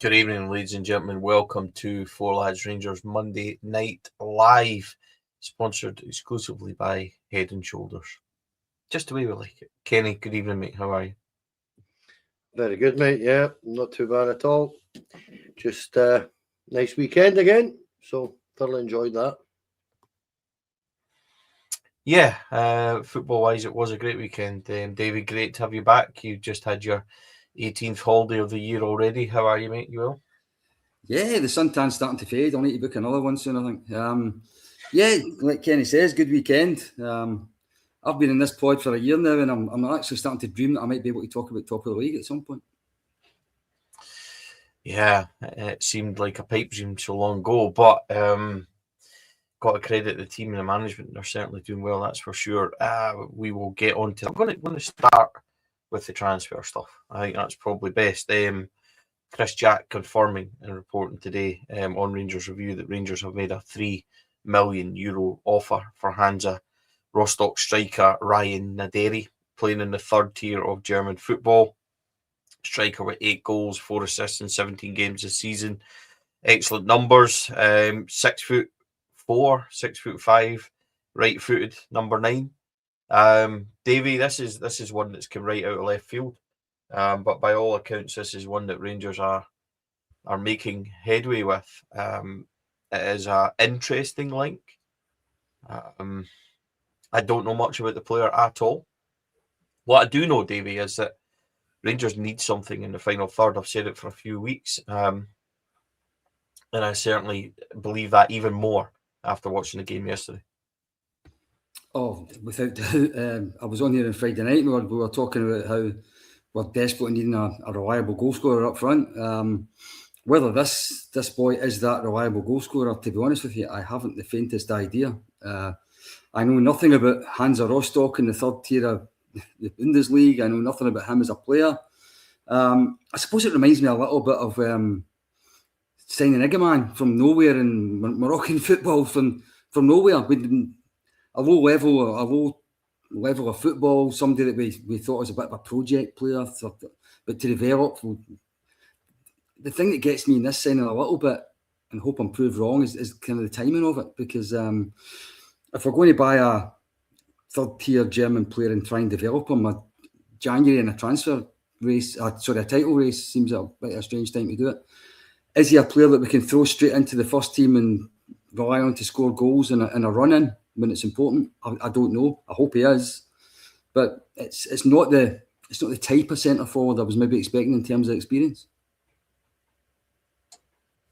Good evening, ladies and gentlemen. Welcome to Four Lads Rangers Monday Night Live, sponsored exclusively by Head and Shoulders. Just the way we like it. Kenny, good evening, mate. How are you? Very good, mate. Yeah, not too bad at all. Just nice weekend again. So thoroughly enjoyed that. Yeah, football-wise, it was a great weekend. David, great to have you back. You just had your 18th holiday of the year already. How are you, mate? You well? Yeah, the suntan's starting to fade. I'll need to book another one soon, I think. Yeah, like Kenny says, good weekend. I've been in this pod for a year now, and I'm actually starting to dream that I might be able to talk about top of the league at some point. Yeah, it seemed like a pipe dream so long ago, but got to credit the team and the management. They're certainly doing well, that's for sure. We will get on to... I'm going to start with the transfer stuff. I think that's probably best. Chris Jack confirming and reporting today on Rangers Review that Rangers have made a €3 million offer for Hansa Rostock striker Ryan Naderi, playing in the third tier of German football. Striker with 8 goals, 4 assists in 17 games this season. Excellent numbers. 6'4", 6'5", right-footed, number 9. Davie, this is one that's come right out of left field. But by all accounts, this is one that Rangers are making headway with. It is an interesting link. I don't know much about the player at all. What I do know, Davie, is that Rangers need something in the final third. I've said it for a few weeks. And I certainly believe that even more after watching the game yesterday. Oh, without doubt. I was on here on Friday night and we were talking about how we're desperately needing a reliable goal scorer up front. Whether this boy is that reliable goal scorer, to be honest with you, I haven't the faintest idea. I know nothing about Hansa Rostock in the third tier of the Bundesliga. I know nothing about him as a player. I suppose it reminds me a little bit of signing Igaman from nowhere in Moroccan football from nowhere. A low level of football, somebody that we thought was a bit of a project player, but to develop. The thing that gets me in this signing a little bit, and hope I'm proved wrong, is kind of the timing of it. Because if we're going to buy a third-tier German player and try and develop him, January in a transfer race, a title race seems a bit of a strange time to do it. Is he a player that we can throw straight into the first team and rely on to score goals in a run-in when it's important? I don't know. I hope he is, but it's not the type of centre forward I was maybe expecting in terms of experience.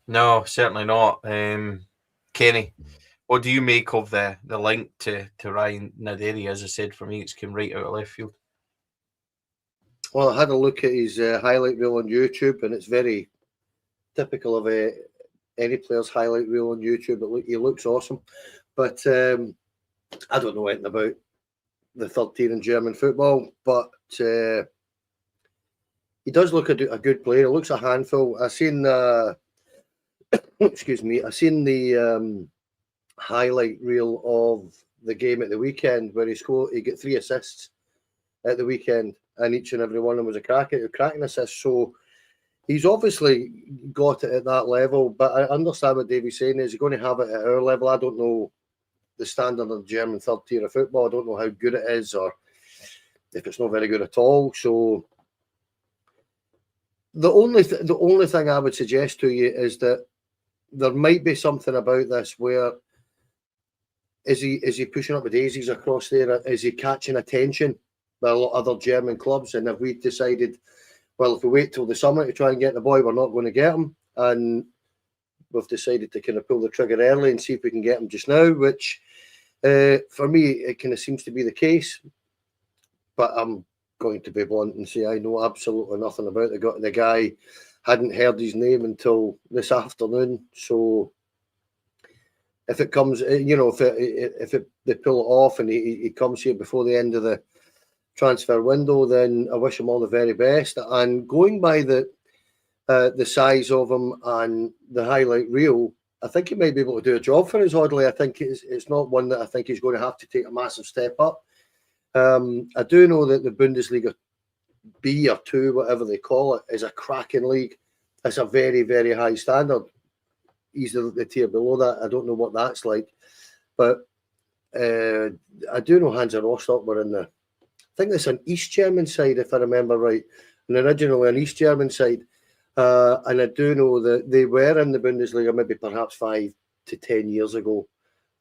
No, certainly not. Kenny, what do you make of the link to Ryan Naderi? As I said, for me, it's come right out of left field. Well, I had a look at his highlight reel on YouTube, and it's very typical of any player's highlight reel on YouTube. He looks awesome, but I don't know anything about the third tier in German football, but he does look a good player. He looks a handful. I seen excuse me. I seen the highlight reel of the game at the weekend where he scored. He got 3 assists at the weekend, and each and every one of them was a cracking assist. So he's obviously got it at that level. But I understand what Davey's saying. Is he going to have it at our level? I don't know the standard of German third tier of football. I don't know how good it is, or if it's not very good at all. So the only thing I would suggest to you is that there might be something about this where is he pushing up the daisies across there? Is he catching attention by a lot of other German clubs? And have we decided, well, if we wait till the summer to try and get the boy, we're not going to get him, and we've decided to kind of pull the trigger early and see if we can get him just now, which for me, it kind of seems to be the case. But I'm going to be blunt and say I know absolutely nothing about the guy. Hadn't heard his name until this afternoon. So if it comes, if they pull it off and he comes here before the end of the transfer window, then I wish him all the very best. And going by the size of him and the highlight reel, I think he might be able to do a job for us. Oddly, I think it's not one that I think he's going to have to take a massive step up. I do know that the Bundesliga B or 2, whatever they call it, is a cracking league. it's a very, very high standard. He's the tier below that. I don't know what that's like, but I do know Hansa Rostock were in the, I think it's an East German side, if I remember right, and originally an East German side. And I do know that they were in the Bundesliga maybe perhaps 5 to 10 years ago.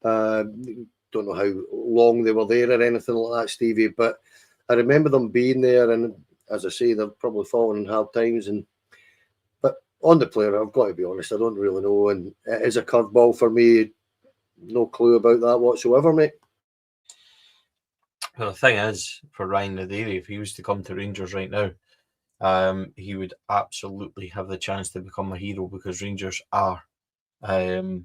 Don't know how long they were there or anything like that, Stevie, but I remember them being there, and as I say, they've probably fallen in hard times. But on the player, I've got to be honest, I don't really know, and it is a curveball for me. No clue about that whatsoever, mate. Well, the thing is, for Ryan Naderi, if he was to come to Rangers right now, he would absolutely have the chance to become a hero, because Rangers are, on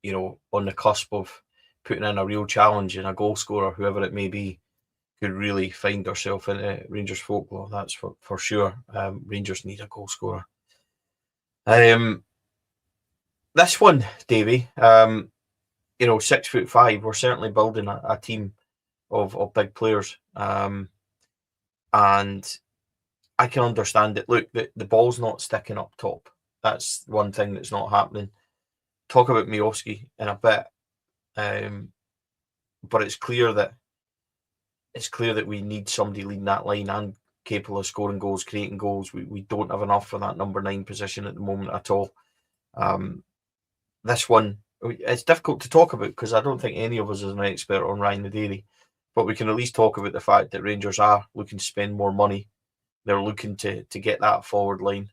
the cusp of putting in a real challenge, and a goal scorer, whoever it may be, could really find herself in Rangers folklore. That's for sure. Rangers need a goal scorer. This one, Davie, 6'5", we're certainly building a team of big players. And I can understand it. Look, the ball's not sticking up top. That's one thing that's not happening. Talk about Miovski in a bit. But it's clear that we need somebody leading that line and capable of scoring goals, creating goals. We don't have enough for that number 9 position at the moment at all. This one, it's difficult to talk about because I don't think any of us is an expert on Ryan Naderi, but we can at least talk about the fact that Rangers are looking to spend more money. They're looking to get that forward line.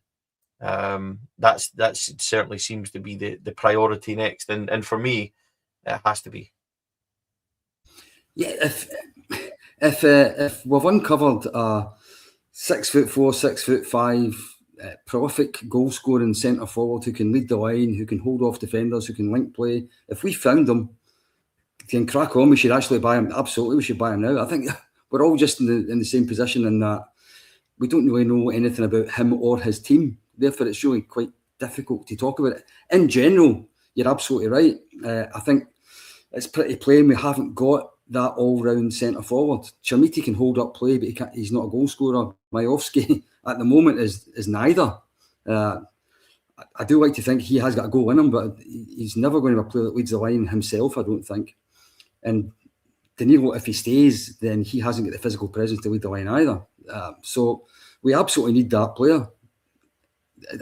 That certainly seems to be the priority next, and for me, it has to be. Yeah, if we've uncovered a 6'4", 6'5", prolific goal scoring centre forward who can lead the line, who can hold off defenders, who can link play, if we found them, then crack on. We should actually buy him. Absolutely, we should buy him now. I think we're all just in the same position in that we don't really know anything about him or his team. Therefore, it's really quite difficult to talk about it. In general, you're absolutely right. I think it's pretty plain we haven't got that all-round centre forward. Chermiti can hold up play, but he's not a goal scorer. Miovski at the moment is neither. I do like to think he has got a goal in him, but he's never going to be a player that leads the line himself, I don't think. And Danilo, if he stays, then he hasn't got the physical presence to lead the line either. So we absolutely need that player.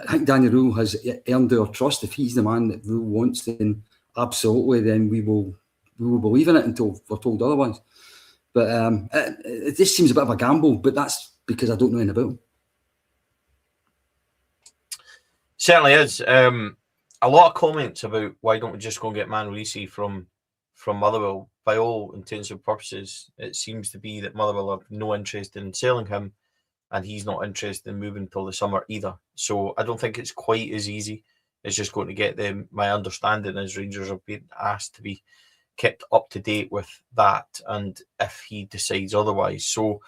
I think Danny Rule has earned our trust. If he's the man that Rule wants, then absolutely, then we will believe in it until we're told otherwise. But it just seems a bit of a gamble, but that's because I don't know anything about him. Certainly is. A lot of comments about why don't we just go and get Manolisi from Motherwell. By all intents and purposes, it seems to be that Motherwell have no interest in selling him, and he's not interested in moving till the summer either. So I don't think it's quite as easy as just going to get them. My understanding is Rangers are being asked to be kept up to date with that, and if he decides otherwise. So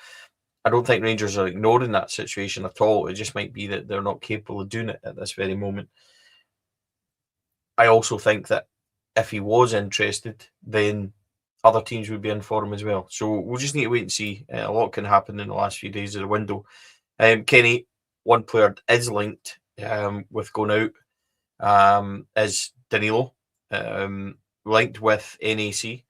I don't think Rangers are ignoring that situation at all. It just might be that they're not capable of doing it at this very moment. I also think that if he was interested, then other teams would be in for him as well. So we'll just need to wait and see. A lot can happen in the last few days of the window. Kenny, one player is linked with going out is Danilo, linked with NAC,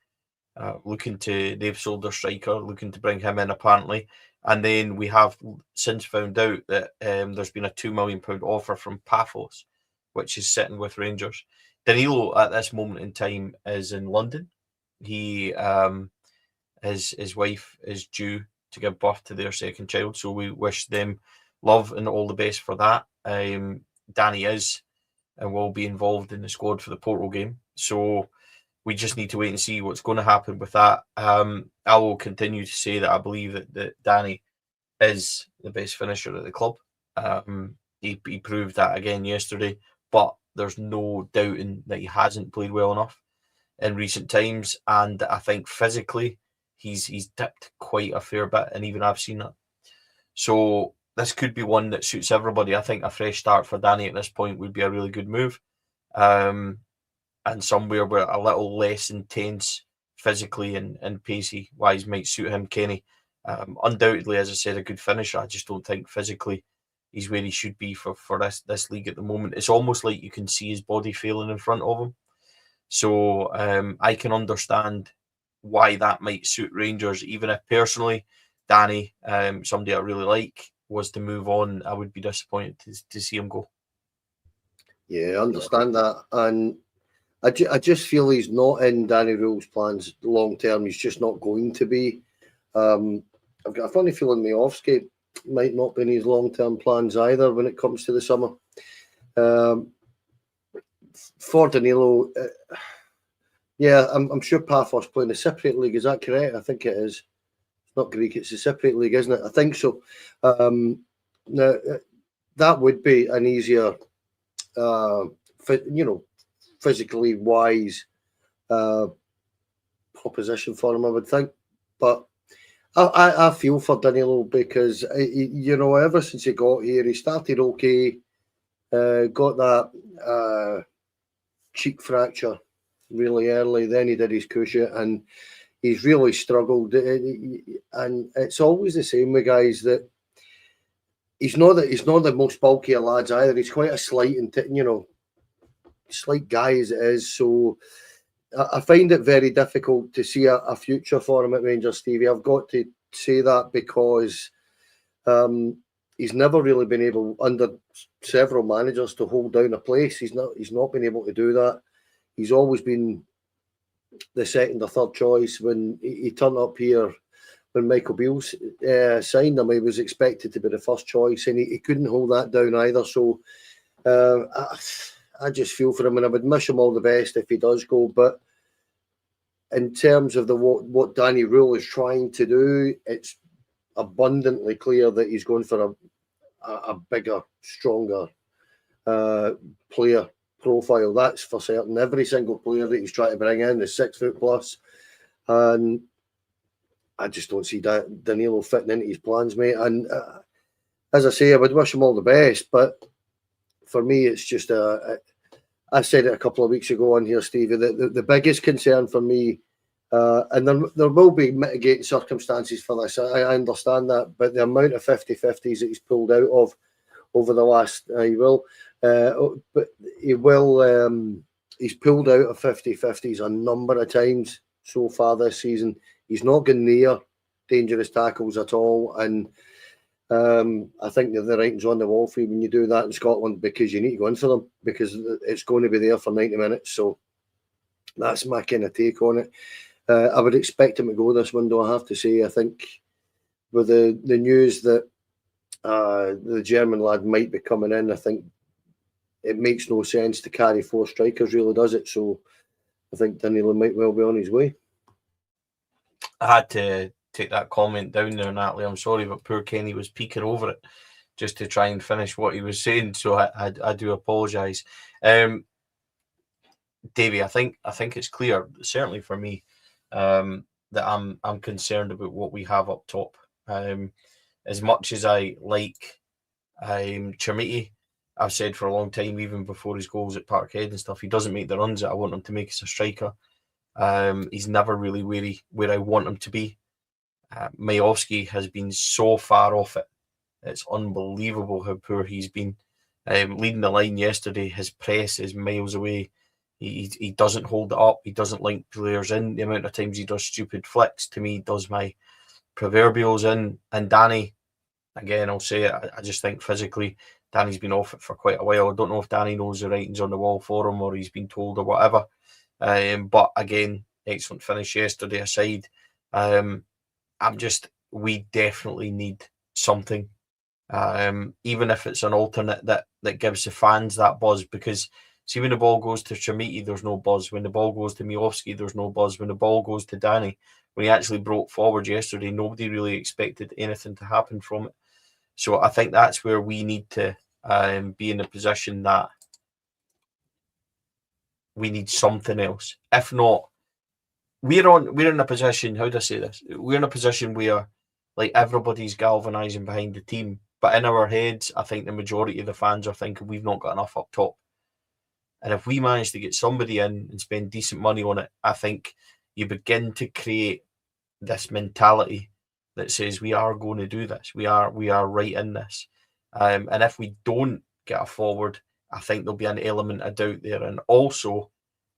they've sold their striker, looking to bring him in apparently. And then we have since found out that there's been a £2 million offer from Paphos, which is sitting with Rangers. Danilo at this moment in time is in London. He his wife is due to give birth to their second child, so we wish them love and all the best for that. Danny is and will be involved in the squad for the Porto game, so we just need to wait and see what's going to happen with that. I will continue to say that I believe that Danny is the best finisher at the club. He proved that again yesterday, but there's no doubting that he hasn't played well enough in recent times, and I think physically he's dipped quite a fair bit, and even I've seen that. So this could be one that suits everybody. I think a fresh start for Danny at this point would be a really good move, and somewhere where a little less intense physically and pacey wise might suit him. Kenny, undoubtedly, as I said, a good finisher. I just don't think physically he's where he should be for this league at the moment. It's almost like you can see his body failing in front of him. So I can understand why that might suit Rangers, even if personally, Danny, somebody I really like, was to move on. I would be disappointed to see him go. Yeah, I understand that. And I just feel he's not in Danny Röhl's plans long term. He's just not going to be. I've got a funny feeling Miovski might not be in his long term plans either when it comes to the summer. For Danilo, yeah, I'm sure Paphos playing the Cypriot League. Is that correct? I think it is. It's not Greek, it's the Cypriot League, isn't it? I think so. Now, that would be an easier, physically wise proposition for him, I would think. But I feel for Danilo because, ever since he got here, he started okay, got that cheek fracture really early. Then he did his cushion and he's really struggled. And it's always the same with guys that he's not the most bulky of lads either. He's quite a slight and slight guy as it is. So I find it very difficult to see a future for him at Rangers, Stevie. I've got to say that because he's never really been able, under several managers, to hold down a place. He's not been able to do that. He's always been the second or third choice. When he turned up here, when Michael Beale signed him, he was expected to be the first choice, and he couldn't hold that down either. So I just feel for him, and I would wish him all the best if he does go. But in terms of what Danny Röhl is trying to do, it's abundantly clear that he's going for a bigger, stronger player profile. That's for certain. Every single player that he's trying to bring in is 6 foot plus, and I just don't see Danilo fitting into his plans, mate. And as I say, I would wish him all the best, but for me, it's just I said it a couple of weeks ago on here, Stevie, that the biggest concern for me, and there will be mitigating circumstances for this, I understand that, but the amount of 50-50s that he's pulled out of over the last, he's pulled out of 50-50s a number of times so far this season. He's not gone near dangerous tackles at all, and I think that the writing's on the wall for you when you do that in Scotland, because you need to go in for them, because it's going to be there for 90 minutes. So that's my kind of take on it. I would expect him to go this window, I have to say. I think with the news that the German lad might be coming in, I think it makes no sense to carry 4 strikers, really, does it? So I think Danilo might well be on his way. I had to take that comment down there, Natalie. I'm sorry, but poor Kenny was peeking over it just to try and finish what he was saying. So I do apologise. Davie, I think it's clear, certainly for me, that I'm concerned about what we have up top. As much as I like Chermiti, I've said for a long time, even before his goals at Parkhead and stuff, he doesn't make the runs that I want him to make as a striker. He's never really where I want him to be. Miovski has been so far off it. It's unbelievable how poor he's been. Leading the line yesterday, his press is miles away. He doesn't hold it up. He doesn't link players in. The amount of times he does stupid flicks, to me, does my proverbials in. And Danny, again, I'll say it, I just think physically, Danny's been off it for quite a while. I don't know if Danny knows the writing's on the wall for him or he's been told or whatever. But again, excellent finish yesterday aside. We definitely need something. Even if it's an alternate that gives the fans that buzz, because see, when the ball goes to Chermiti, there's no buzz. When the ball goes to Miovski, there's no buzz. When the ball goes to Danny, when he actually broke forward yesterday, nobody really expected anything to happen from it. So I think that's where we need to be in a position that we need something else. If not, we're in a position, how do I say this? We're in a position where like everybody's galvanising behind the team, but in our heads, I think the majority of the fans are thinking we've not got enough up top. And if we manage to get somebody in and spend decent money on it, I think you begin to create this mentality that says we are going to do this. We are right in this. And if we don't get a forward, I think there'll be an element of doubt there. And also,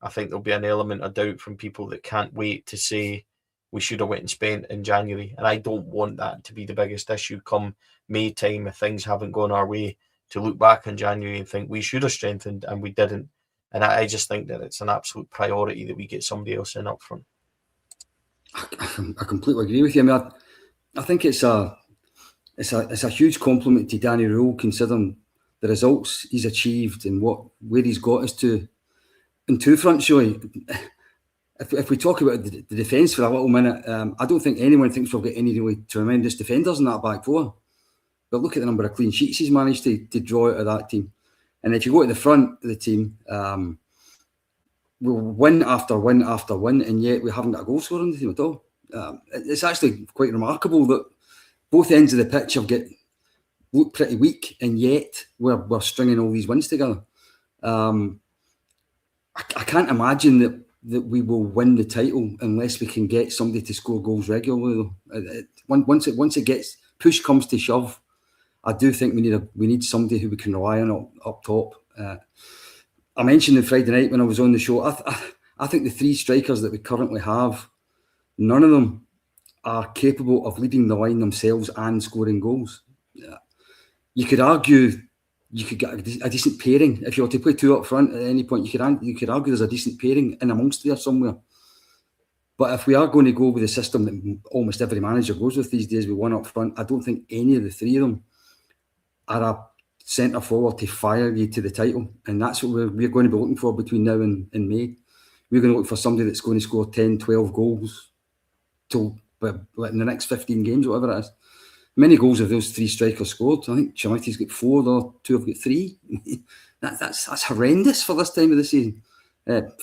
I think there'll be an element of doubt from people that can't wait to say we should have went and spent in January. And I don't want that to be the biggest issue come May time if things haven't gone our way, to look back in January and think we should have strengthened and we didn't. And I just think that it's an absolute priority that we get somebody else in up front. I completely agree with you. I mean, I think it's a huge compliment to Danny Rule, considering the results he's achieved and where he's got us to in two fronts. Really, if we talk about the defence for a little minute, I don't think anyone thinks we've got any really tremendous defenders in that back four. But look at the number of clean sheets he's managed to draw out of that team. And if you go to the front of the team, we'll win after win after win, and yet we haven't got a goal scorer in the team at all. It's actually quite remarkable that both ends of the pitch have look pretty weak, and yet we're stringing all these wins together. I can't imagine that we will win the title unless we can get somebody to score goals regularly. Once it gets push comes to shove, I do think we need somebody who we can rely on up top. I mentioned on Friday night when I was on the show, I think the three strikers that we currently have, none of them are capable of leading the line themselves and scoring goals. You could argue you could get a decent pairing if you were to play two up front at any point. You could argue there's a decent pairing in amongst there somewhere. But if we are going to go with the system that almost every manager goes with these days, with one up front, I don't think any of the three of them are a centre forward to fire you to the title, and that's what we're going to be looking for between now and May. We're going to look for somebody that's going to score 10, 12 goals in the next 15 games, whatever it is. Many goals have those three strikers scored. I think Chamiti's got 4, the two have got 3. That's horrendous for this time of the season.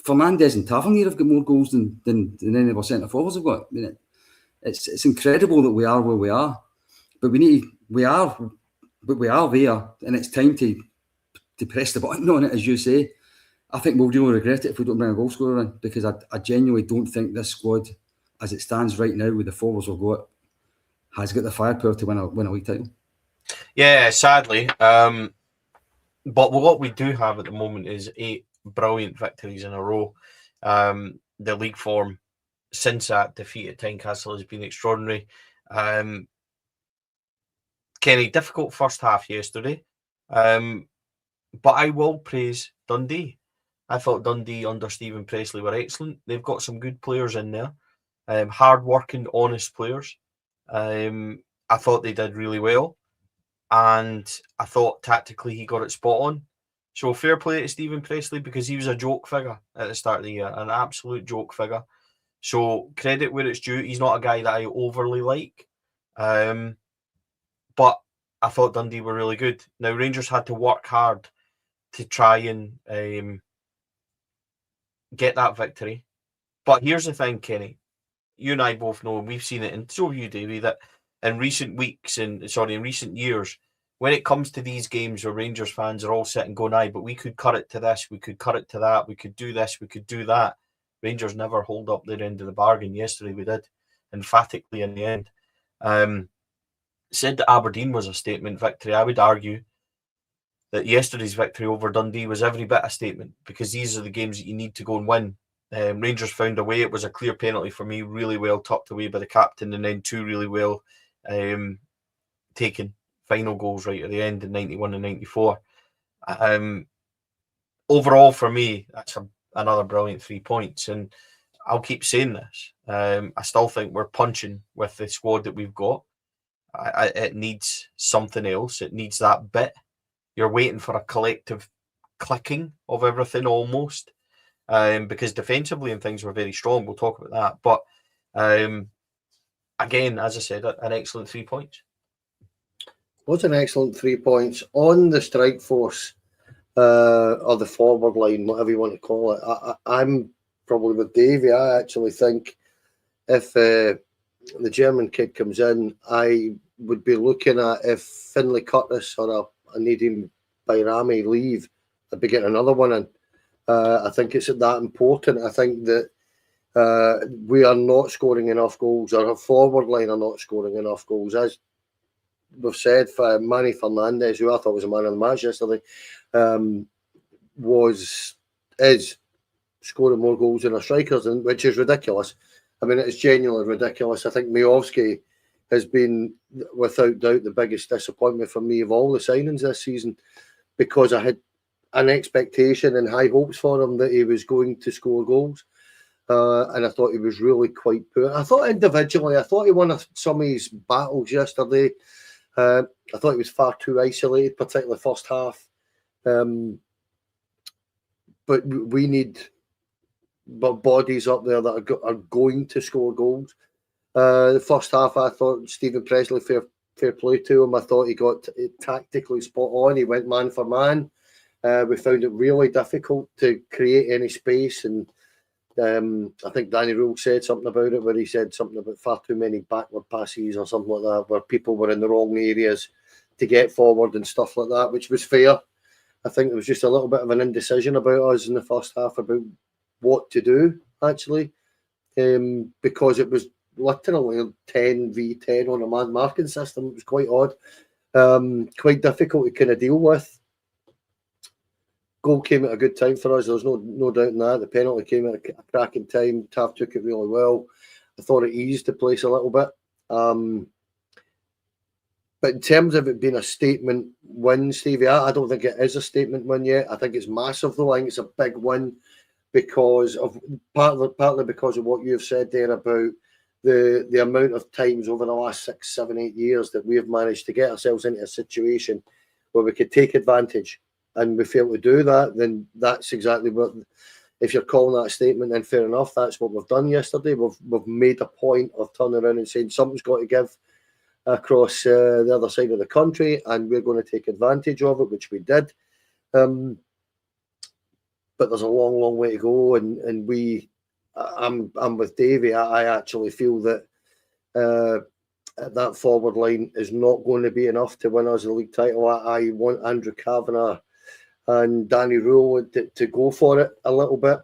Fernandez and Tavernier have got more goals than any of our centre forwards have got. I mean, it's incredible that we are where we are, but we are there, and it's time to press the button on it, as you say. I think we'll really regret it if we don't bring a goal scorer in, because I genuinely don't think this squad, as it stands right now with the forwards we've got, has got the firepower to win a league title. Yeah, sadly. But what we do have at the moment is 8 brilliant victories in a row. The league form since that defeat at Tynecastle has been extraordinary. Kenny, difficult first half yesterday. But I will praise Dundee. I thought Dundee under Stephen Pressley were excellent. They've got some good players in there. Hard-working, honest players. I thought they did really well. And I thought tactically he got it spot on. So fair play to Stephen Pressley, because he was a joke figure at the start of the year. An absolute joke figure. So credit where it's due. He's not a guy that I overly like. But I thought Dundee were really good. Now, Rangers had to work hard to try and get that victory. But here's the thing, Kenny. You and I both know, and we've seen it, and so have you, Davie, that in recent years, when it comes to these games where Rangers fans are all sitting going, aye, but we could cut it to this, we could cut it to that, we could do this, we could do that. Rangers never hold up their end of the bargain. Yesterday we did, emphatically in the end. Said that Aberdeen was a statement victory. I would argue that yesterday's victory over Dundee was every bit a statement, because these are the games that you need to go and win. Rangers found a way. It was a clear penalty for me, really well tucked away by the captain, and then 2 really well taken final goals right at the end in 91 and 94. Overall, for me, that's another brilliant 3 points, and I'll keep saying this. I still think we're punching with the squad that we've got. It needs something else. It needs that bit. You're waiting for a collective clicking of everything almost, because defensively and things were very strong. We'll talk about that. But again, as I said, an excellent 3 points. Was an excellent 3 points on the strike force, or the forward line, whatever you want to call it. I'm probably with Davie. I actually think if the German kid comes in, I would be looking at if Finlay Curtis or a Nadim Bayrami leave, I'd be getting another one in. I think it's that important. I think that we are not scoring enough goals, or our forward line are not scoring enough goals. As we've said, for Manny Fernandez, who I thought was a man of the match yesterday, is scoring more goals than our strikers, which is ridiculous. I mean, it's genuinely ridiculous. I think Miovski has been, without doubt, the biggest disappointment for me of all the signings this season, because I had an expectation and high hopes for him that he was going to score goals. And I thought he was really quite poor. I thought individually, I thought he won some of his battles yesterday. I thought he was far too isolated, particularly first half. But we need bodies up there that are going to score goals. The first half, I thought Stephen Presley, fair play to him. I thought he got it tactically spot on. He went man for man. We found it really difficult to create any space, and I think Danny Rule said something about it, where he said something about far too many backward passes or something like that, where people were in the wrong areas to get forward and stuff like that, which was fair. I think there was just a little bit of an indecision about us in the first half about what to do, actually, because it was literally 10v10 on a man marking system. It was quite odd, quite difficult to kind of deal with. Goal came at a good time for us. There's no doubt in that. The penalty came at a cracking time. Tav took it really well. I thought it eased the place a little bit. But in terms of it being a statement win, Stevie, I don't think it is a statement win yet. I think it's massive, though. I think it's a big win because of partly because of what you've said there about the amount of times over the last 6, 7, 8 years that we have managed to get ourselves into a situation where we could take advantage, and we fail to do that. Then that's exactly what, if you're calling that a statement, then fair enough. That's what we've done yesterday. We've made a point of turning around and saying something's got to give across the other side of the country, and we're going to take advantage of it, which we did. But there's a long, long way to go, and I'm with Davie. I actually feel that that forward line is not going to be enough to win us the league title. I want Andrew Kavanagh and Danny Rule to go for it a little bit,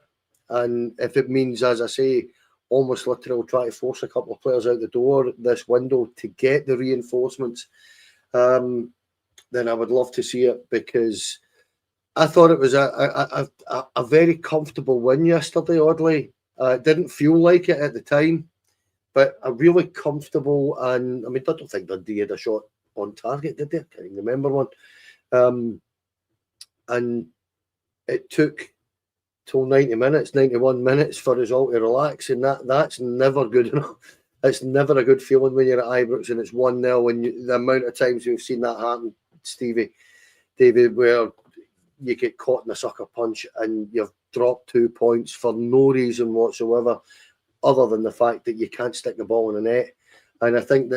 and if it means, as I say, almost literally try to force a couple of players out the door this window to get the reinforcements, then I would love to see it, because I thought it was a very comfortable win yesterday, oddly. It didn't feel like it at the time, but a really comfortable, and I mean, I don't think Dundee had a shot on target, did they? I can't even remember one. And it took till 91 minutes for us all to relax, and that's never good enough. It's never a good feeling when you're at Ibrox and it's 1-0, and the amount of times we've seen that happen, Stevie, David, where you get caught in a sucker punch and you've dropped 2 points for no reason whatsoever, other than the fact that you can't stick the ball in the net. And I think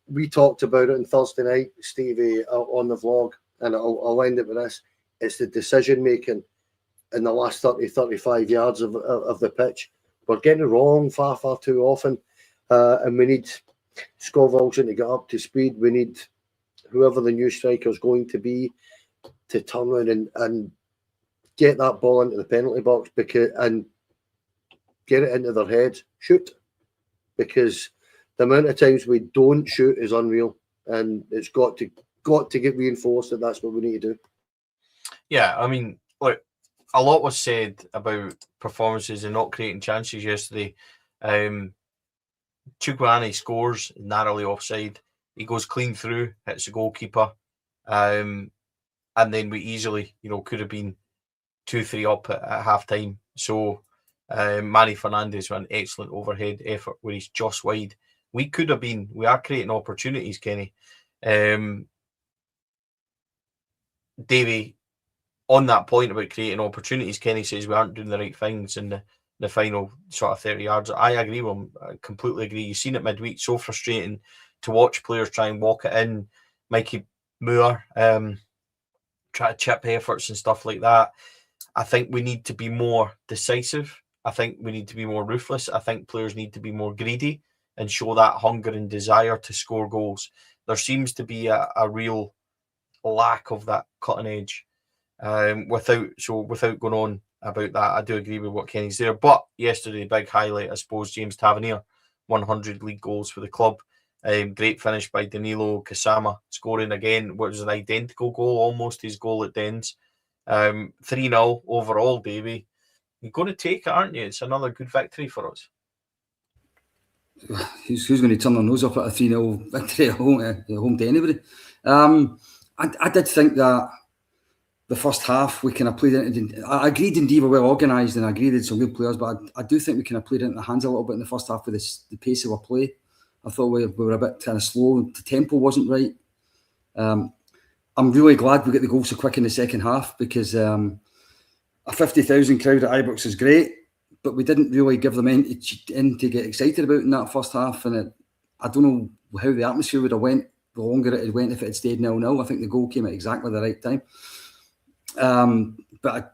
we talked about it on Thursday night, Stevie, on the vlog, and I'll end it with this. It's the decision making in the last 30, 35 yards of the pitch. We're getting it wrong far, far too often. And we need Scovilson to get up to speed. We need whoever the new striker is going to be to turn around and get that ball into the penalty box, and get it into their heads. Shoot. Because the amount of times we don't shoot is unreal. And it's got to get reinforced that that's what we need to do. Yeah, I mean, look, a lot was said about performances and not creating chances yesterday. Chukwueze scores narrowly offside. He goes clean through, hits the goalkeeper, and then we easily, could have been 2-3 up at half time. So Manny Fernandez with an excellent overhead effort where he's just wide. We are creating opportunities, Kenny. Davie, on that point about creating opportunities, Kenny says we aren't doing the right things in the final sort of 30 yards. I agree with him. I completely agree. You've seen it midweek. So frustrating to watch players try and walk it in. Mikey Moore try to chip efforts and stuff like that. I think we need to be more decisive. I think we need to be more ruthless. I think players need to be more greedy and show that hunger and desire to score goals. There seems to be a real lack of that cutting edge. Without going on about that, I do agree with what Kenny's there. But yesterday, the big highlight, I suppose, James Tavernier, 100 league goals for the club. Great finish by Danilo. Kasama scoring again, what was an identical goal, almost his goal at Dens. 3-0 overall, Davie. You're going to take it, aren't you? It's another good victory for us. Who's going to turn their nose up at a 3-0 victory at home to anybody? I did think that the first half we kind of played it. I agreed Dundee were well organised and I agreed it's some good players, but I do think we kind of played it in the hands a little bit in the first half with the pace of our play. I thought we were a bit kind of slow. The tempo wasn't right. I'm really glad we got the goal so quick in the second half because a 50,000 crowd at Ibrox is great, but we didn't really give them in to get excited about in that first half. And I don't know how the atmosphere would have went the longer it had went if it had stayed 0-0. I think the goal came at exactly the right time. But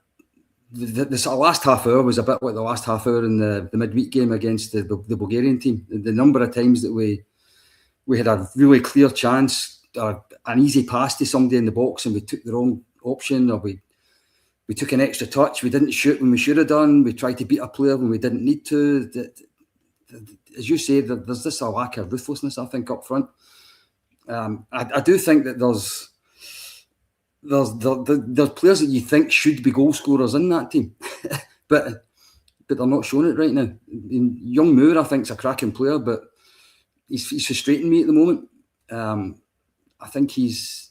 the last half hour was a bit like the last half hour in the midweek game against the Bulgarian team. The number of times that we had a really clear chance, or an easy pass to somebody in the box, and we took the wrong option, or we took an extra touch. We didn't shoot when we should have done. We tried to beat a player when we didn't need to. As you say, there's this a lack of ruthlessness, I think, up front. I do think that there's players that you think should be goal scorers in that team, but they're not showing it right now. Young Moore, I think, is a cracking player, but he's frustrating me at the moment. I think he's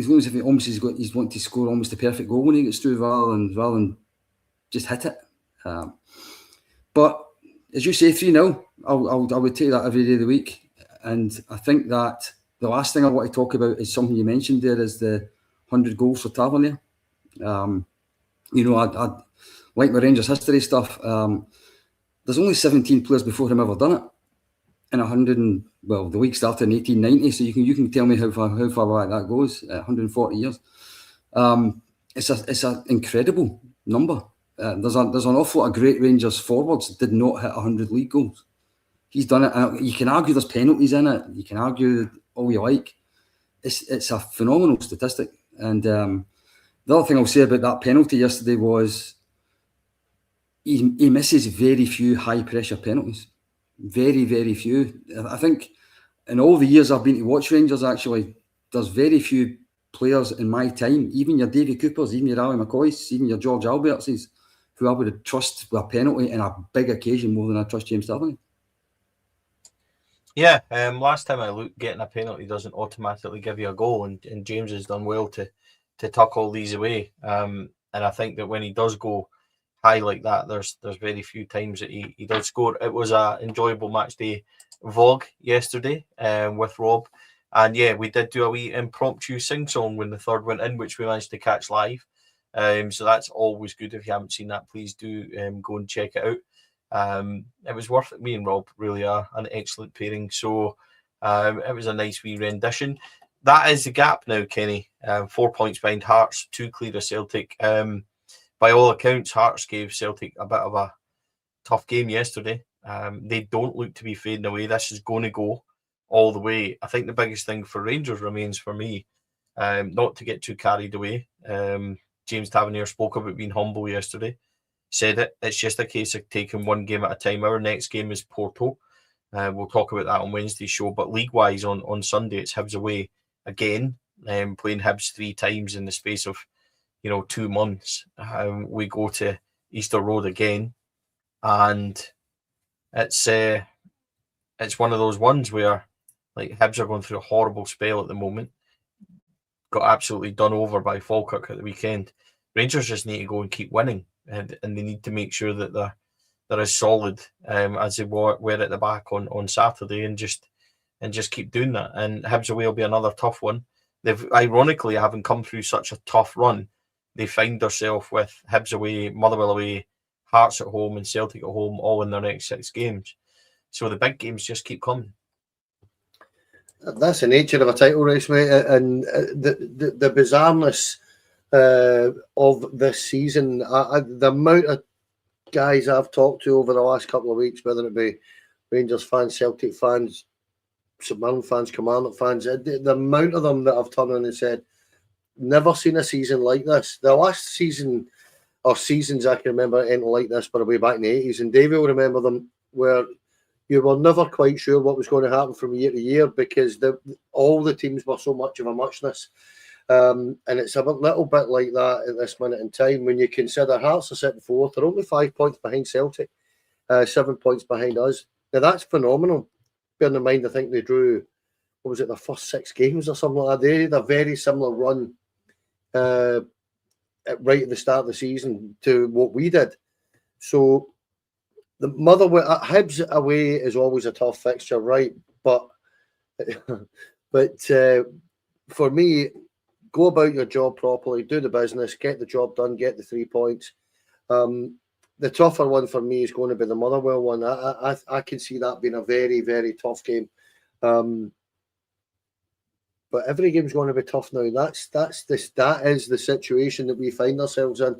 almost if he's wanting to score almost the perfect goal when he gets through rather than just hit it. But as you say, 3-0, I would take that every day of the week. And I think that the last thing I want to talk about is something you mentioned there, is the 100 goals for Tavernier. I like my Rangers history stuff. There's only 17 players before him ever done it. In 100 the league started in 1890, so you can tell me how far back that goes. 140 years. It's an incredible number. There's an awful lot of great Rangers forwards that did not hit 100 league goals. He's done it. And you can argue there's penalties in it. You can argue all you like. It's a phenomenal statistic. And the other thing I'll say about that penalty yesterday was he misses very few high pressure penalties. Very, very few. I think in all the years I've been to watch Rangers, actually, there's very few players in my time, even your Davy Coopers, even your Ali McCoys, even your George Albertses, who I would trust with a penalty in a big occasion more than I trust James Tavernier. Yeah, last time I looked, getting a penalty doesn't automatically give you a goal, and James has done well to tuck all these away. And I think that when he does go high like that, there's very few times that he does score. It was an enjoyable match day vlog yesterday with Rob, and yeah, we did do a wee impromptu sing song when the third went in, which we managed to catch live. So that's always good. If you haven't seen that, please do go and check it out. It was worth it. Me and Rob really are an excellent pairing, so it was a nice wee rendition. That is the gap now, Kenny. 4 points behind Hearts, 2 clear of Celtic. By all accounts, Hearts gave Celtic a bit of a tough game yesterday. They don't look to be fading away. This is going to go all the way. I think the biggest thing for Rangers remains, for me, not to get too carried away. James Tavernier spoke about being humble yesterday. Said it. It's just a case of taking one game at a time. Our next game is Porto. We'll talk about that on Wednesday's show. But league-wise, on Sunday, it's Hibs away again. Playing Hibs 3 times in the space of 2 months. We go to Easter Road again, and it's one of those ones where, like, Hibs are going through a horrible spell at the moment. Got absolutely done over by Falkirk at the weekend. Rangers just need to go and keep winning, and they need to make sure that they're as solid as they were at the back on Saturday, and just keep doing that. And Hibs away will be another tough one. They've ironically, having come through such a tough run, they find themselves with Hibs away, Motherwell away, Hearts at home, and Celtic at home, all in their next 6 games. So the big games just keep coming. That's the nature of a title race, mate, and the bizarreness of this season. The amount of guys I've talked to over the last couple of weeks, whether it be Rangers fans, Celtic fans, St Mirren fans, Kilmarnock fans, the amount of them that have turned around and said, never seen a season like this. The last season or seasons I can remember anything like this, but way back in the 80s, and Davey will remember them, where you were never quite sure what was going to happen from year to year because all the teams were so much of a muchness. And it's a little bit like that at this minute in time when you consider Hearts are sitting fourth. They're only 5 points behind Celtic, 7 points behind us. Now, that's phenomenal. Bearing in mind, I think they drew, what was it, their first 6 games or something like that. They had a very similar run right at the start of the season to what we did. So the Hibs away is always a tough fixture, right? But for me, go about your job properly, do the business, get the job done, get the 3 points. The tougher one for me is going to be the Motherwell one. I can see that being a very, very tough game. But every game's going to be tough now. That is the situation that we find ourselves in.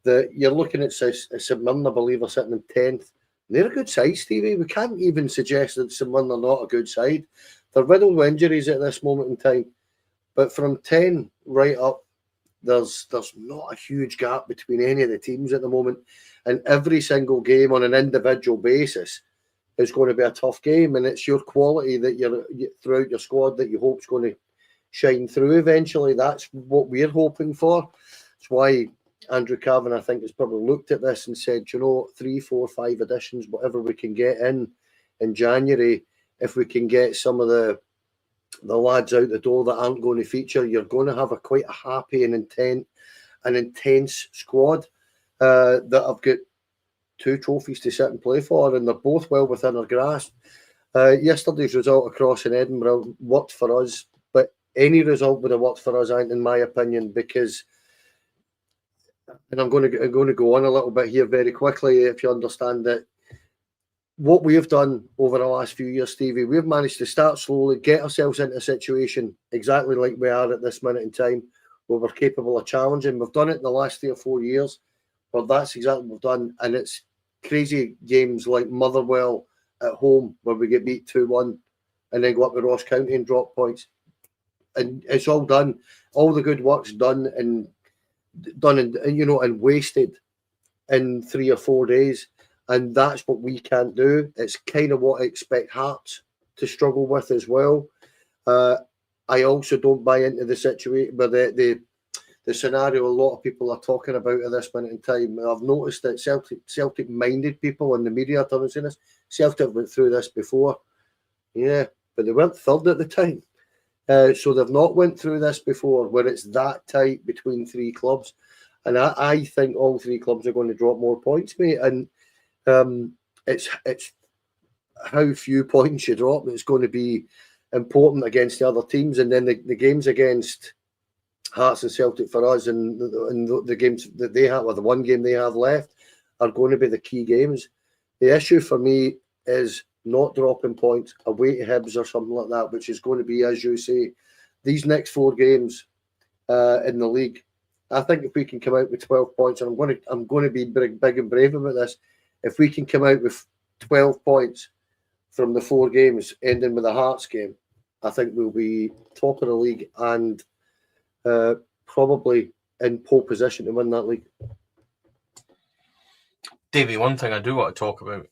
That you're looking at St Mirren, I believe, are sitting in 10th. They're a good side, Stevie. We can't even suggest that St Mirren are not a good side. They're riddled with injuries at this moment in time. But from 10 right up, there's not a huge gap between any of the teams at the moment. And every single game on an individual basis is going to be a tough game. And it's your quality that you're throughout your squad that you hope is going to shine through eventually. That's what we're hoping for. That's why Andrew Cavan, I think, has probably looked at this and said, 3, 4, 5 additions, whatever we can get in January, if we can get some of the lads out the door that aren't going to feature, you're going to have quite a happy and intense squad that have got 2 trophies to sit and play for, and they're both well within our grasp. Yesterday's result across in Edinburgh worked for us, but any result would have worked for us, in my opinion, because, and I'm going to go on a little bit here very quickly, if you understand that what we have done over the last few years, Stevie, we've managed to start slowly, get ourselves into a situation exactly like we are at this minute in time, where we're capable of challenging. We've done it in the last 3 or 4 years, but that's exactly what we've done. And it's crazy games like Motherwell at home, where we get beat 2-1, and then go up to Ross County and drop points. And it's all done. All the good work's done and wasted in 3 or 4 days. And that's what we can't do. It's kind of what I expect Hearts to struggle with as well. I also don't buy into the situation, but the scenario a lot of people are talking about at this minute in time. I've noticed that Celtic-minded people in the media are saying this. Celtic went through this before. Yeah, but they weren't third at the time. So they've not went through this before, where it's that tight between 3 clubs. And I think all 3 clubs are going to drop more points, mate. And it's how few points you drop that's going to be important against the other teams, and then the games against Hearts and Celtic for us, and the games that they have, or the one game they have left, are going to be the key games. The issue for me is not dropping points away to Hibs or something like that, which is going to be, as you say, these next 4 games in the league. I think if we can come out with 12 points, and I'm going to be big and brave about this. If we can come out with 12 points from the 4 games, ending with a Hearts game, I think we'll be top of the league and probably in pole position to win that league. Davey, one thing I do want to talk about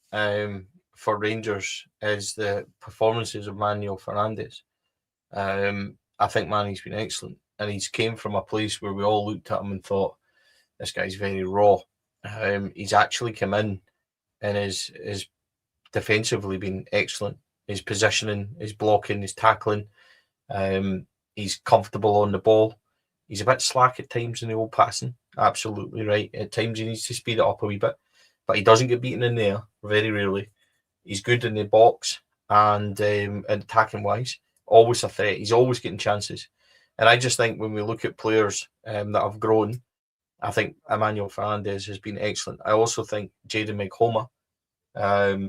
for Rangers is the performances of Manuel Fernandes. I think Manny's been excellent, and he's came from a place where we all looked at him and thought, this guy's very raw. He's actually come in and is defensively been excellent. His positioning, his blocking, his tackling. He's comfortable on the ball. He's a bit slack at times in the old passing. Absolutely right. At times he needs to speed it up a wee bit, but he doesn't get beaten in there very rarely. He's good in the box and attacking wise. Always a threat. He's always getting chances. And I just think when we look at players that have grown, I think Emmanuel Fernandes has been excellent. I also think Jaden McHoma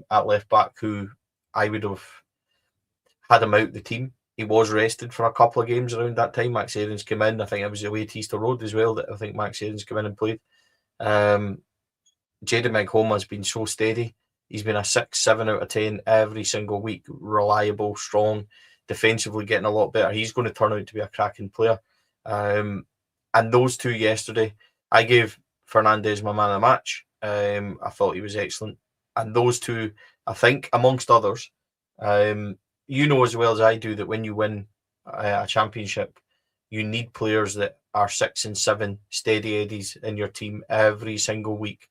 at left back, who I would have had him out the team. He was rested for a couple of games around that time. Max Aarons came in. I think it was away to Easter Road as well that I think Max Aarons came in and played. Jaden McHoma has been so steady. He's been a 6, 7 out of 10 every single week. Reliable, strong, defensively getting a lot better. He's going to turn out to be a cracking player. And those 2 yesterday, I gave Fernandes my man of the match. I thought he was excellent. And those two, I think, amongst others, you know as well as I do that when you win a championship, you need players that are 6 and 7 steady eddies in your team every single week.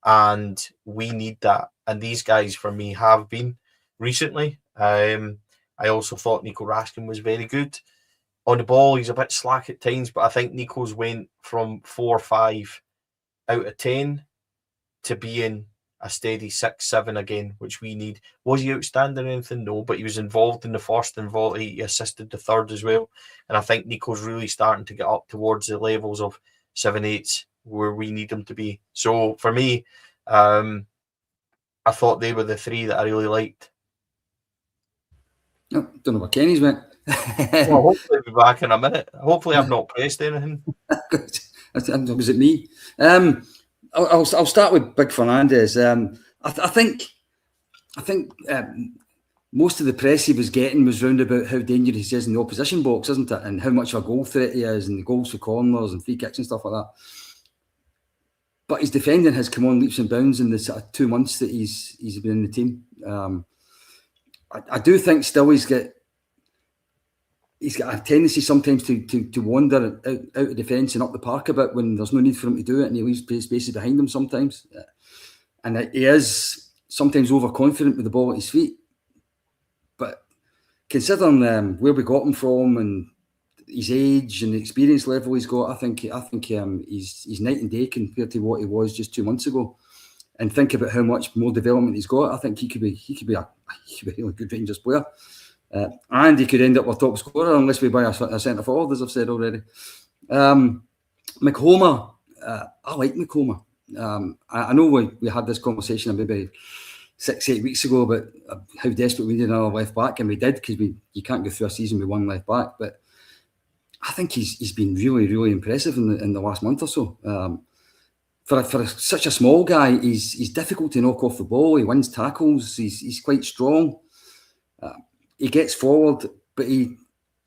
And we need that. And these guys, for me, have been recently. I also thought Nico Raskin was very good. On the ball, he's a bit slack at times, but I think Nico's went from 4 or 5 out of 10 to being a steady 6, 7 again, which we need. Was he outstanding or anything? No, but he was involved in the first, involved. He assisted the third as well. And I think Nico's really starting to get up towards the levels of 7, 8 where we need him to be. So for me, I thought they were the 3 that I really liked. Oh, don't know where Kenny's went. Well, hopefully he'll be back in a minute. Hopefully I've not pressed anything. Was it me? I'll start with Big Fernandez. I think most of the press he was getting was round about how dangerous he is in the opposition box, isn't it? And how much of a goal threat he is, and the goals for corners and free kicks and stuff like that. But his defending has come on leaps and bounds in the sort of 2 months that he's been in the team. I do think still he's got a tendency sometimes to wander out of defence and up the park a bit when there's no need for him to do it, and he leaves spaces behind him sometimes. And he is sometimes overconfident with the ball at his feet. But considering where we got him from and his age and the experience level he's got, I think he's night and day compared to what he was just 2 months ago. And think about how much more development he's got. I think he could be a really good Rangers player. And he could end up our top scorer unless we buy a centre forward, as I've said already. McHomer, I like McHomer. I know we had this conversation maybe 6-8 weeks ago about how desperate we needed another left back, and we did, because you can't go through a season with one left back. But I think he's been really, really impressive in the last month or so. For such a small guy, he's difficult to knock off the ball. He wins tackles. He's quite strong. He gets forward, but he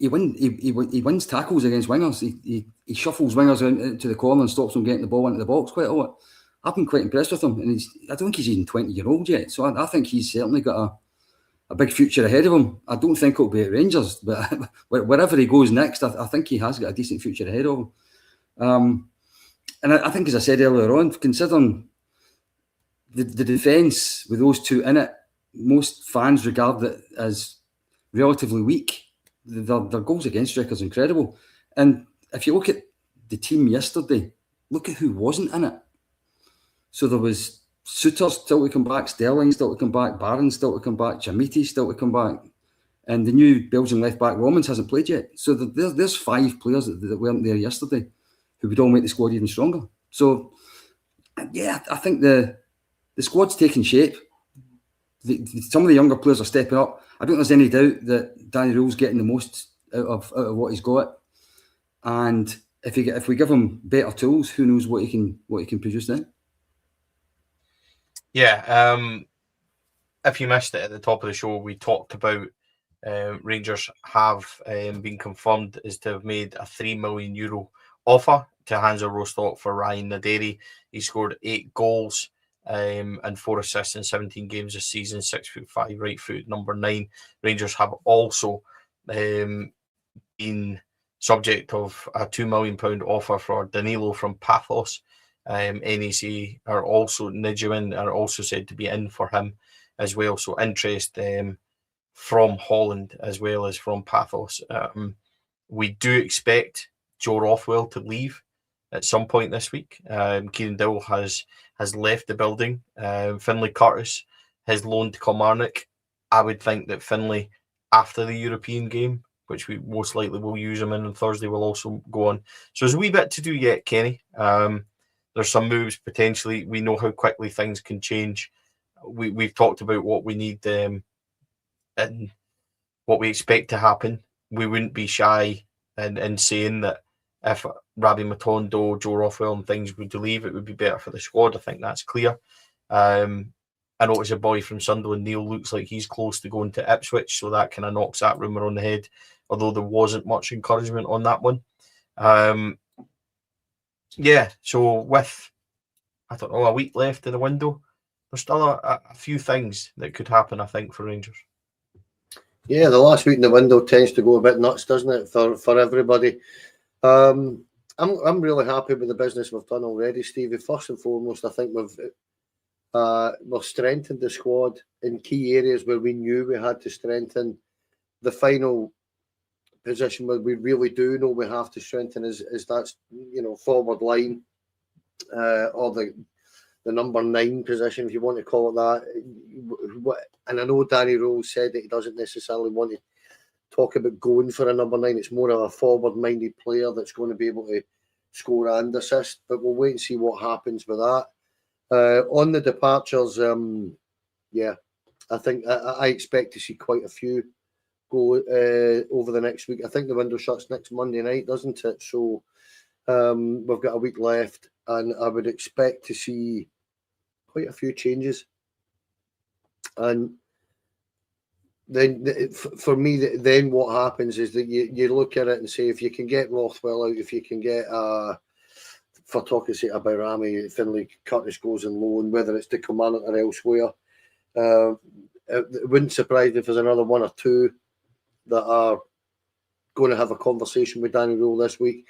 wins tackles against wingers. He shuffles wingers into the corner and stops them getting the ball into the box quite a lot. I've been quite impressed with him, and I don't think he's even 20-year-old yet. So I think he's certainly got a big future ahead of him. I don't think it'll be at Rangers, but wherever he goes next, I think he has got a decent future ahead of him. And I think, as I said earlier on, considering the defence with those two in it, most fans regard it as relatively weak. Their goals against record is incredible. And if you look at the team yesterday, look at who wasn't in it. So there was Souttar still to come back, Sterling still to come back, Barron still to come back, Jamiti still to come back. And the new Belgian left-back, Romans, hasn't played yet. So there's 5 players that weren't there yesterday who would all make the squad even stronger. So, yeah, I think the squad's taking shape. Some of the younger players are stepping up. I don't think there's any doubt that Danny Rul's getting the most out of what he's got. And if we give him better tools, who knows what he can produce then? Yeah. If you missed it at the top of the show, we talked about Rangers have been confirmed as to have made a €3 million offer to Hansa Rostock for Ryan Naderi. He scored 8 goals and 4 assists in 17 games this season, 6'5", right foot, number 9. Rangers have also been subject of a £2 million offer for Danilo from Paphos. NEC are also Nijman are also said to be in for him as well. So interest from Holland as well as from Paphos. We do expect Joe Rothwell to leave at some point this week. Kieran Dowell has left the building. Finlay Curtis has loaned to Kilmarnock. I would think that Finlay, after the European game, which we most likely will use him in on Thursday, will also go on. So there's a wee bit to do yet, Kenny. There's some moves potentially. We know how quickly things can change. We've talked about what we need and what we expect to happen. We wouldn't be shy in saying that if Rabbi Matondo, Joe Rothwell and things would leave, it would be better for the squad. I think that's clear. I know it's a boy from Sunderland, Neil, looks like he's close to going to Ipswich, so that kind of knocks that rumour on the head, although there wasn't much encouragement on that one. Yeah, so with, I don't know, a week left in the window, there's still a few things that could happen, I think, for Rangers. Yeah, the last week in the window tends to go a bit nuts, doesn't it, for everybody? I'm really happy with the business we've done already, Stevie. First and foremost, I think we've strengthened the squad in key areas where we knew we had to strengthen. The final position where we really do know we have to strengthen is that's forward line, or the number 9 position, if you want to call it that. And I know Danny Rose said that he doesn't necessarily want to talk about going for a number 9. It's more of a forward-minded player that's going to be able to score and assist. But we'll wait and see what happens with that. On the departures, I think I expect to see quite a few go over the next week. I think the window shuts next Monday night, doesn't it? So we've got a week left, and I would expect to see quite a few changes. And then for me, then what happens is that you look at it and say, if you can get Rothwell out, if you can get for talking sake about Rami, Finlay, Curtis goes on loan, whether it's to Kilmarnock or elsewhere. It wouldn't surprise me if there's another 1 or 2 that are going to have a conversation with Danny Rule this week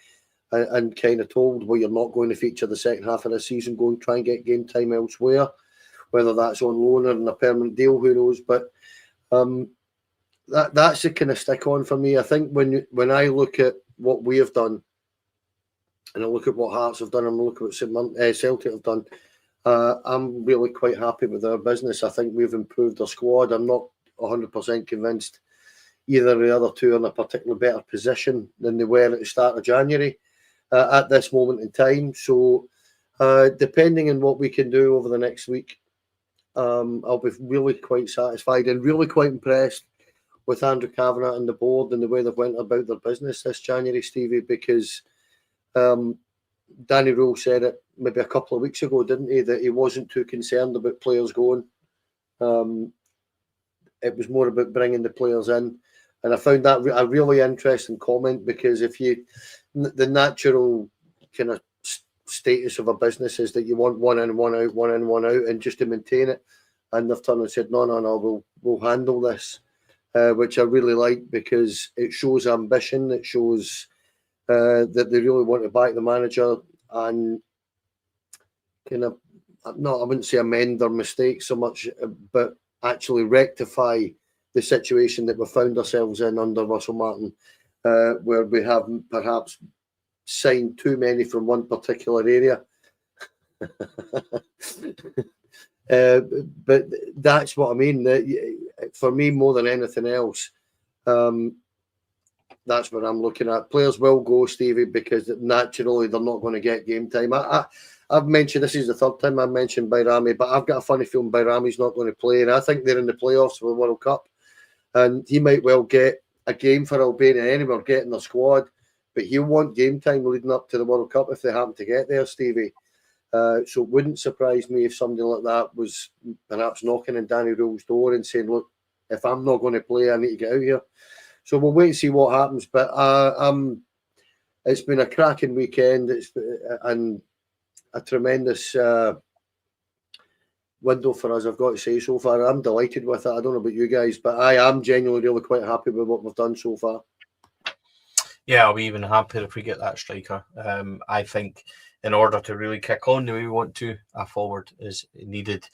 and kind of told, well, you're not going to feature the second half of the season, go and try and get game time elsewhere, whether that's on loan or in a permanent deal, who knows. But that's the kind of stick on for me. I think when I look at what we have done, and I look at what Hearts have done, and I look at what Celtic have done, I'm really quite happy with our business. I think we've improved our squad. I'm not 100% convinced either of the other 2 are in a particularly better position than they were at the start of January at this moment in time. So depending on what we can do over the next week, I'll be really quite satisfied and really quite impressed with Andrew Kavanagh and the board and the way they've went about their business this January, Stevie, because Danny Rule said it maybe a couple of weeks ago, didn't he, that he wasn't too concerned about players going. It was more about bringing the players in. And I found that a really interesting comment, because the natural kind of status of a business is that you want 1 in, 1 out, 1 in, 1 out, and just to maintain it. And they've turned and said, no, we'll handle this, which I really like, because it shows ambition. It shows that they really want to back the manager and kind of, no, I wouldn't say amend their mistakes so much, but actually rectify the situation that we found ourselves in under Russell Martin, where we have perhaps signed too many from one particular area. But that's what I mean. For me, more than anything else, that's what I'm looking at. Players will go, Stevie, because naturally they're not going to get game time. I've mentioned, this is the 3rd time I've mentioned Bayrami, but I've got a funny feeling Bayrami's not going to play, and I think they're in the playoffs for the World Cup, and he might well get a game for Albania anywhere, getting the squad, but he'll want game time leading up to the World Cup if they happen to get there, Stevie. So it wouldn't surprise me if somebody like that was perhaps knocking on Danny Rule's door and saying, look, if I'm not going to play, I need to get out here. So we'll wait and see what happens. But it's been a cracking weekend. And a tremendous window for us, I've got to say, so far. I'm delighted with it. I don't know about you guys, but I am genuinely really quite happy with what we've done so far. Yeah, I'll be even happier if we get that striker. I think in order to really kick on the way we want to, a forward is needed.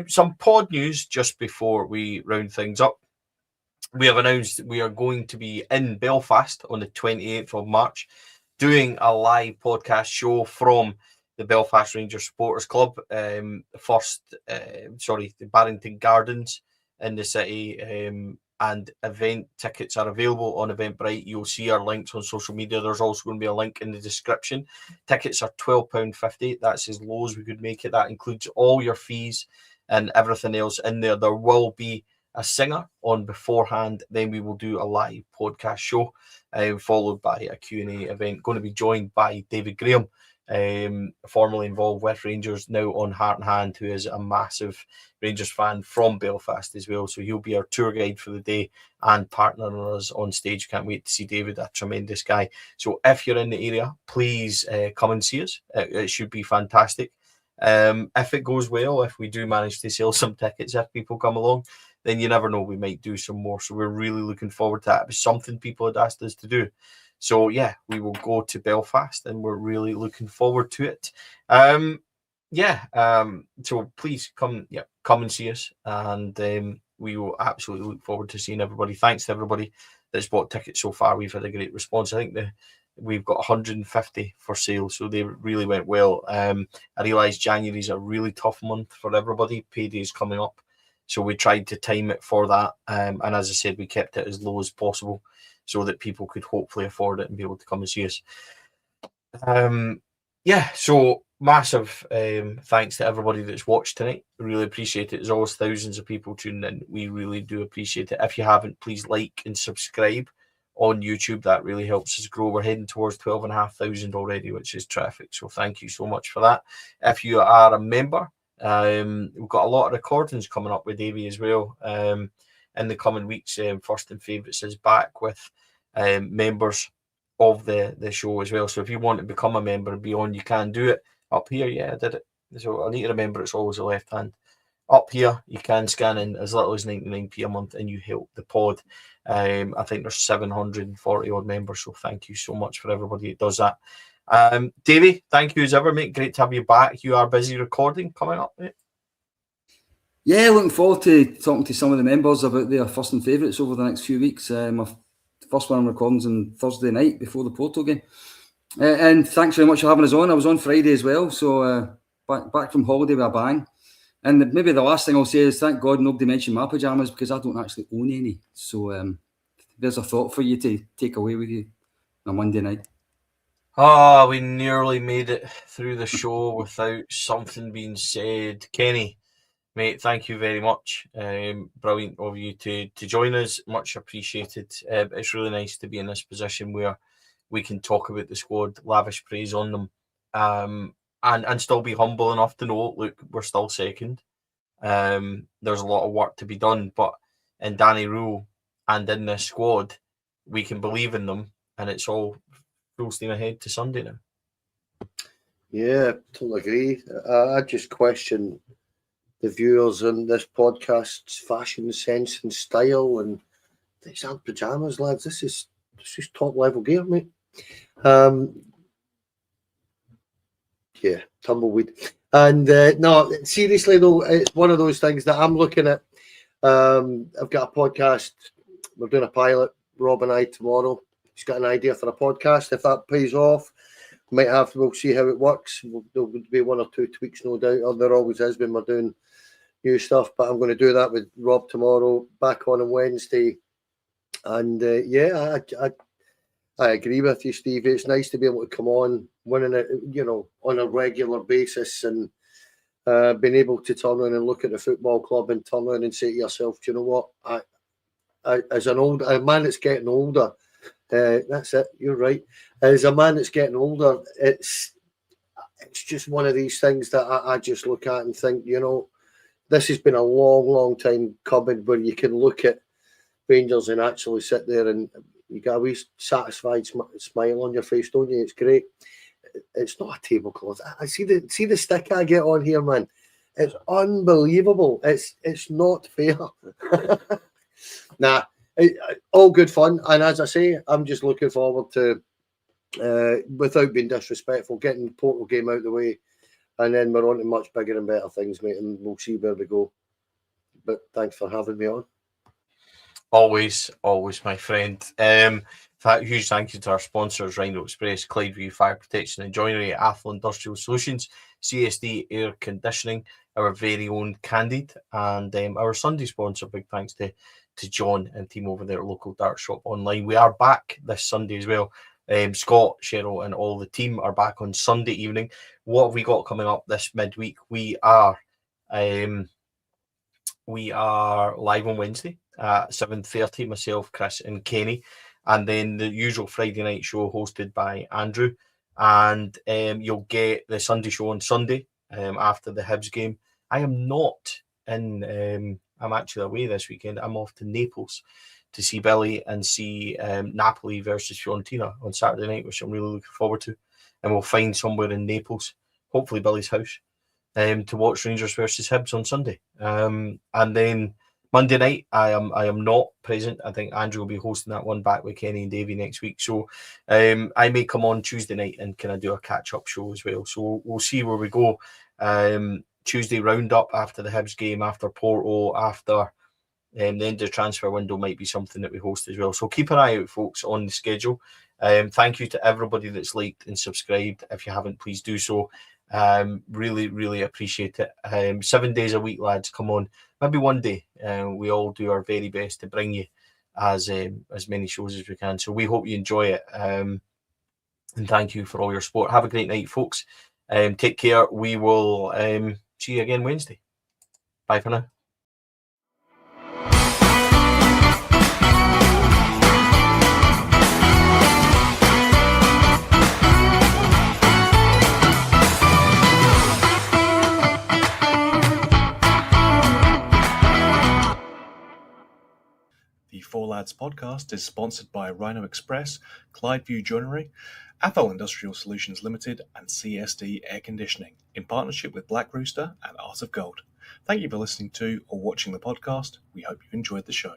Some pod news just before we round things up. We have announced that we are going to be in Belfast on the 28th of March doing a live podcast show from the Belfast Rangers Supporters Club. The Barrington Gardens in the city. And event tickets are available on Eventbrite. You'll see our links on social media. There's also going to be a link in the description. Tickets are £12.50. That's as low as we could make it. That includes all your fees and everything else in there. There will be a singer on beforehand. Then we will do a live podcast show, followed by a Q&A event. Going to be joined by David Graham, formerly involved with Rangers, now on Heart and Hand, who is a massive Rangers fan from Belfast as well. So he'll be our tour guide for the day and partnering us on stage. Can't wait to see David, a tremendous guy. So if you're in the area, please come and see us. It should be fantastic. If it goes well, if we do manage to sell some tickets, if people come along, then you never know, we might do some more. So we're really looking forward to that. It was something people had asked us to do. So yeah, we will go to Belfast, and we're really looking forward to it. So please come and see us, and we will absolutely look forward to seeing everybody. Thanks to everybody that's bought tickets so far. We've had a great response. I think we've got 150 for sale, so they really went well. I realise January is a really tough month for everybody. Payday is coming up, so we tried to time it for that. And as I said, we kept it as low as possible so that people could hopefully afford it and be able to come and see us. So massive thanks to everybody that's watched tonight. We really appreciate it. There's always thousands of people tuning in. We really do appreciate it. If you haven't, please like and subscribe on YouTube. That really helps us grow. We're heading towards 12,500 already, which is terrific. So thank you so much for that. If you are a member, we've got a lot of recordings coming up with Davie as well in the coming weeks. First and Favourites is back with members of the show as well. So if you want to become a member and be on, you can do it. Up here, I did it. So I need to remember it's always the left hand. Up here, you can scan in as little as 99p a month, and you help the pod. I think there's 740 odd members, so thank you so much for everybody that does that. Davie, thank you as ever, mate. Great to have you back. You are busy recording coming up, mate. Yeah, looking forward to talking to some of the members about their first and favourites over the next few weeks. My first one I'm recording is on Thursday night before the Porto game. And thanks very much for having us on. I was on Friday as well, so back from holiday with a bang. And maybe the last thing I'll say is thank God nobody mentioned my pyjamas, because I don't actually own any. So there's a thought for you to take away with you on Monday night. Oh, we nearly made it through the show without something being said. Kenny, mate, thank you very much. Brilliant of you to join us. Much appreciated. It's really nice to be in this position where we can talk about the squad, lavish praise on them, and still be humble enough to know, look, we're still second. There's a lot of work to be done, but in Danny Rule and in this squad, we can believe in them, and it's all full steam ahead to Sunday now. Yeah, totally agree. I just question the viewers on this podcast's fashion sense and style, and these aren't pajamas, lads. This is top level gear, mate. Tumbleweed. And no, seriously though, it's one of those things that I'm looking at. I've got a podcast. We're doing a pilot, Rob and I, tomorrow. He's got an idea for a podcast. If that pays off, we'll see how it works. There'll be one or two tweaks, no doubt. Or there always is when we're doing new stuff. But I'm going to do that with Rob tomorrow, back on Wednesday. And I agree with you, Steve. It's nice to be able to come on, winning it, on a regular basis, and being able to turn around and look at the football club and turn around and say to yourself, do you know what? As a man that's getting older, that's it. You're right. As a man that's getting older, it's just one of these things that I just look at and think, this has been a long, long time coming, where you can look at Rangers and actually sit there and you got a wee satisfied smile on your face, don't you? It's great. It's not a tablecloth. I see the stick I get on here, man. It's unbelievable. It's not fair. Nah, all good fun. And as I say, I'm just looking forward to, without being disrespectful, getting the Porto game out of the way, and then we're on to much bigger and better things, mate, and we'll see where we go. But thanks for having me on. Always, my friend. Huge thank you to our sponsors, Rhino Express, Clydeview Fire Protection and Joinery, Athlone Industrial Solutions, CSD Air Conditioning, our very own Candid, and our Sunday sponsor. Big thanks to John and team over there at Local Dart Shop Online. We are back this Sunday as well. Scott, Cheryl, and all the team are back on Sunday evening. What have we got coming up this midweek? We are live on Wednesday at 7:30. Myself, Chris, and Kenny, and then the usual Friday night show hosted by Andrew. And you'll get the Sunday show on Sunday after the Hibs game. I am not in. I'm actually away this weekend. I'm off to Naples to see Billy and see Napoli versus Fiorentina on Saturday night, which I'm really looking forward to. And we'll find somewhere in Naples, hopefully Billy's house, to watch Rangers versus Hibs on Sunday. And then Monday night, I am not present. I think Andrew will be hosting that one back with Kenny and Davie next week. So I may come on Tuesday night and kind of do a catch-up show as well. So we'll see where we go. Tuesday roundup after the Hibs game, after Porto, after the end of the transfer window might be something that we host as well. So keep an eye out, folks, on the schedule. Thank you to everybody that's liked and subscribed. If you haven't, please do so. Really, really appreciate it. 7 days a week, lads. Come on, maybe one day. We all do our very best to bring you as many shows as we can. So we hope you enjoy it. And thank you for all your support. Have a great night, folks. Take care. We will see you again Wednesday. Bye for now. The Four Lads podcast is sponsored by Rhino Express, Clydeview Joinery, Athol Industrial Solutions Limited, and CSD Air Conditioning, in partnership with Black Rooster and Art of Gold. Thank you for listening to or watching the podcast. We hope you enjoyed the show.